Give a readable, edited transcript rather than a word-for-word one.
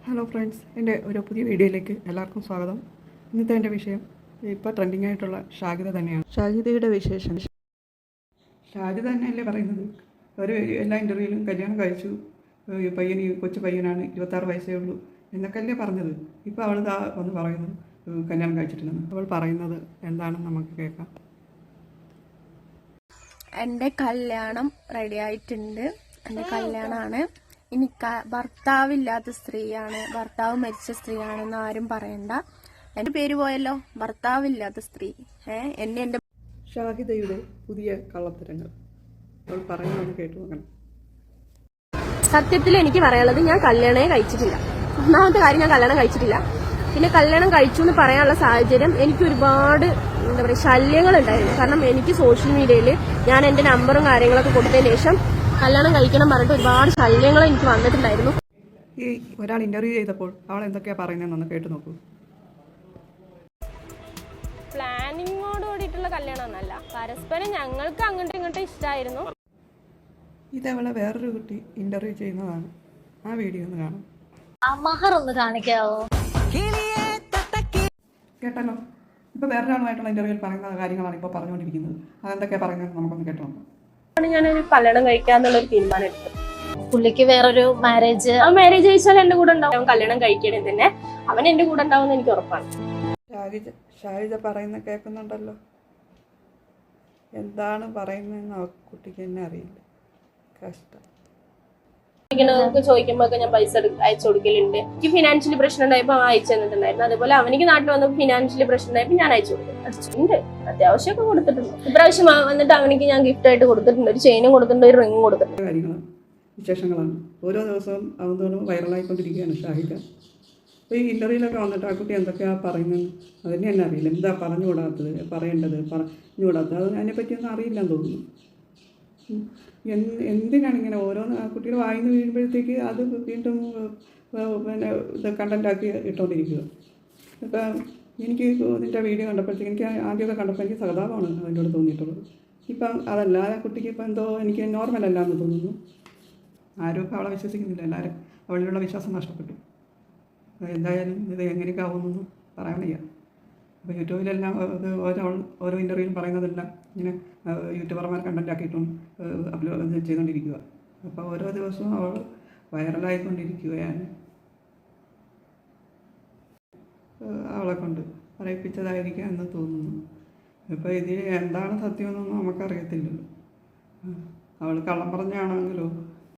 Hello friends, എൻ്റെ ഒരു പുതിയ വീഡിയോയിലേക്ക് എല്ലാവർക്കും സ്വാഗതം. ഇന്നത്തെ എൻ്റെ വിഷയം ഇപ്പോൾ ട്രെൻഡിങ് ആയിട്ടുള്ള ഷാഹിദ തന്നെയാണ്. ഷാഹിദയുടെ വിശേഷം. ഷാഹിദ തന്നെയല്ലേ പറയുന്നത്, ഒരു എല്ലാ ഇൻ്റർവ്യൂവിലും കല്യാണം കഴിച്ചു, പയ്യന് കൊച്ചു പയ്യനാണ്, 26 വയസ്സേ ഉള്ളൂ എന്നൊക്കെയല്ലേ പറഞ്ഞത്. ഇപ്പോൾ അവൾ ഇതാ വന്ന് പറയുന്നു കല്യാണം കഴിച്ചിട്ടില്ലെന്ന്. അവൾ പറയുന്നത് എന്താണെന്ന് നമുക്ക് കേൾക്കാം. എൻ്റെ കല്യാണം റെഡി ആയിട്ടുണ്ട്. എൻ്റെ കല്യാണമാണ്. ഇനി ഭർത്താവില്ലാത്ത സ്ത്രീയാണ്, ഭർത്താവ് മരിച്ച സ്ത്രീയാണെന്ന് ആരും പറയണ്ട. എൻ്റെ പേര് പോയല്ലോ, ഭർത്താവില്ലാത്ത സ്ത്രീ. എൻ്റെ ഷാഹിദയുടെ പുതിയ കള്ളത്തരങ്ങൾ അവൾ പറയുന്നതെന്ന് കേട്ടു നോക്കണം. സത്യത്തിൽ എനിക്ക് പറയാനുള്ളത്, ഞാൻ കല്യാണമേ കഴിച്ചിട്ടില്ല. ഒന്നാമത്തെ കാര്യം, ഞാൻ കല്യാണം കഴിച്ചിട്ടില്ല. പിന്നെ കല്യാണം കഴിച്ചു എന്ന് പറയാനുള്ള സാഹചര്യം, എനിക്ക് ഒരുപാട് എന്താ പറയുക ശല്യങ്ങൾ ഉണ്ടായിരുന്നു. കാരണം എനിക്ക് സോഷ്യൽ മീഡിയയിൽ ഞാൻ എൻ്റെ നമ്പറും കാര്യങ്ങളൊക്കെ കൊടുത്തതിന് ശേഷം കല്യാണം കഴിക്കണം പറഞ്ഞിട്ട് ഒരുപാട് ശല്യങ്ങൾ എനിക്ക് വന്നിട്ടുണ്ടായിരുന്നു. ഈ ഒരാൾ ഇന്റർവ്യൂ ചെയ്തപ്പോൾ അവൾ എന്തൊക്കെയാ പറയുന്നതെന്നൊന്ന് കേട്ടു നോക്കൂ. പ്ലാനിങ്ങോട് കൂടിയിട്ടുള്ള കല്യാണം ഒന്നല്ല, പരസ്പരം ഞങ്ങൾക്ക് അങ്ങോട്ടും ഇങ്ങോട്ടും ഇഷ്ടമായിരുന്നു. ഇതവളെ വേറൊരു കുട്ടി ഇന്റർവ്യൂ ചെയ്യുന്നതാണ്. ആ വീഡിയോ ഒന്ന് കാണാം. മഹർ ഒന്ന് കാണിക്കാവോ? കേട്ടല്ലോ, ഇപ്പൊ വേറൊരാളുമായിട്ടുള്ള ഇന്റർവ്യൂവിൽ പറയുന്ന കാര്യങ്ങളാണ് ഇപ്പോൾ പറഞ്ഞുകൊണ്ടിരിക്കുന്നത്. അതെന്തൊക്കെയാ പറയുന്നത് നമുക്കൊന്ന് കേട്ടു നോക്കാം. ഞാനൊരു കല്യാണം കഴിക്കാന്നുള്ളൊരു തീരുമാനം എടുത്തു. പുള്ളിക്ക് വേറൊരു മാരേജ് കഴിച്ചാൽ എന്റെ കൂടെ ഉണ്ടാവും. കല്യാണം കഴിക്കണേ തന്നെ അവൻ എന്റെ കൂടെ ഉണ്ടാവും എനിക്ക് ഉറപ്പാണ്. ഷാഹിദ പറയുന്ന കേൾക്കുന്നുണ്ടല്ലോ, എന്താണ് പറയുന്നതെന്ന് ആ കുട്ടിക്ക് തന്നെ അറിയില്ല. കഷ്ടം. ചോദിക്കുമ്പോ ഞാൻ പൈസ അയച്ചു കൊടുക്കലുണ്ട്. എനിക്ക് ഫിനാൻഷ്യലി പ്രശ്നം ഉണ്ടായപ്പോ അയച്ചു തന്നിട്ടുണ്ടായിരുന്നു. അതുപോലെ അവനിക്ക് നാട്ടിൽ വന്നപ്പോൾ ഫിനാൻഷ്യലി പ്രശ്നം ഉണ്ടായപ്പോ ഞാൻ അയച്ചു കൊടുത്തിട്ടുണ്ട്. അത്യാവശ്യമൊക്കെ കൊടുത്തിട്ടുണ്ട്. ഇപ്രാവശ്യം വന്നിട്ട് അവനിക്ക് ഞാൻ ഗിഫ്റ്റ് ആയിട്ട് കൊടുത്തിട്ടുണ്ട്. ഒരു ചെയിനും കൊടുത്തിട്ടുണ്ട്, ഒരു റിങ്ങും കൊടുത്തിട്ടുണ്ട്. കാര്യങ്ങളാണ്, വിശേഷങ്ങളാണ്. ഓരോ ദിവസവും അതൊന്നും വൈറലായിക്കൊണ്ടിരിക്കുകയാണ് ഷാഹിദ. അപ്പോൾ ഈ ഇൻ്റർവ്യൂവിലൊക്കെ വന്നിട്ട് ആ കുട്ടി എന്തൊക്കെയാണ് പറയുന്നത് അതിനെ തന്നെ അറിയില്ല. എന്താ പറഞ്ഞുകൂടാത്തത്, പറയേണ്ടത് പറഞ്ഞുകൂടാത്തത്, അത് അതിനെപ്പറ്റിയൊന്നും അറിയില്ലെന്ന് തോന്നുന്നു. എന്തിനാണ് ഇങ്ങനെ ഓരോന്ന് കുട്ടികൾ വായിന്ന് വീഴുമ്പോഴത്തേക്ക് അത് വീണ്ടും പിന്നെ ഇത് കണ്ടൻറ്റാക്കി ഇട്ടുകൊണ്ടിരിക്കുക. ഇപ്പം എനിക്ക് ഇതിൻ്റെ വീഡിയോ കണ്ടപ്പോഴത്തേക്ക് എനിക്ക് ആദ്യമൊക്കെ കണ്ടപ്പോൾ എനിക്ക് സഹതാപമാണ് അതിനോട് തോന്നിയിട്ടുള്ളത്. ഇപ്പം അതല്ല, ആ കുട്ടിക്ക് ഇപ്പം എന്തോ എനിക്ക് നോർമലല്ല എന്ന് തോന്നുന്നു. ആരും ഇപ്പം അവളെ വിശ്വസിക്കുന്നില്ല. എല്ലാവരും അവളിലുള്ള വിശ്വാസം നഷ്ടപ്പെട്ടു. എന്തായാലും ഇത് എങ്ങനെയൊക്കെ ആവുമെന്നൊന്നും പറയാൻ വയ്യ. അപ്പോൾ യൂട്യൂബിലെല്ലാം ഇത് ഓരോ ഇൻ്റർവ്യൂവിലും പറയുന്നതെല്ലാം ഇങ്ങനെ യൂട്യൂബർമാർ കണ്ടൻറ്റാക്കിയിട്ടും അപ്ലോഡ് ചെയ്തുകൊണ്ടിരിക്കുക. അപ്പോൾ ഓരോ ദിവസവും അവൾ വൈറലായിക്കൊണ്ടിരിക്കുകയാണ്. അവളെ കൊണ്ട് പറയിപ്പിച്ചതായിരിക്കാം എന്ന് തോന്നുന്നു. ഇപ്പോൾ ഇതിൽ എന്താണ് സത്യമെന്നൊന്നും നമുക്കറിയത്തില്ലല്ലോ. അവൾ കള്ളം പറഞ്ഞാണെങ്കിലോ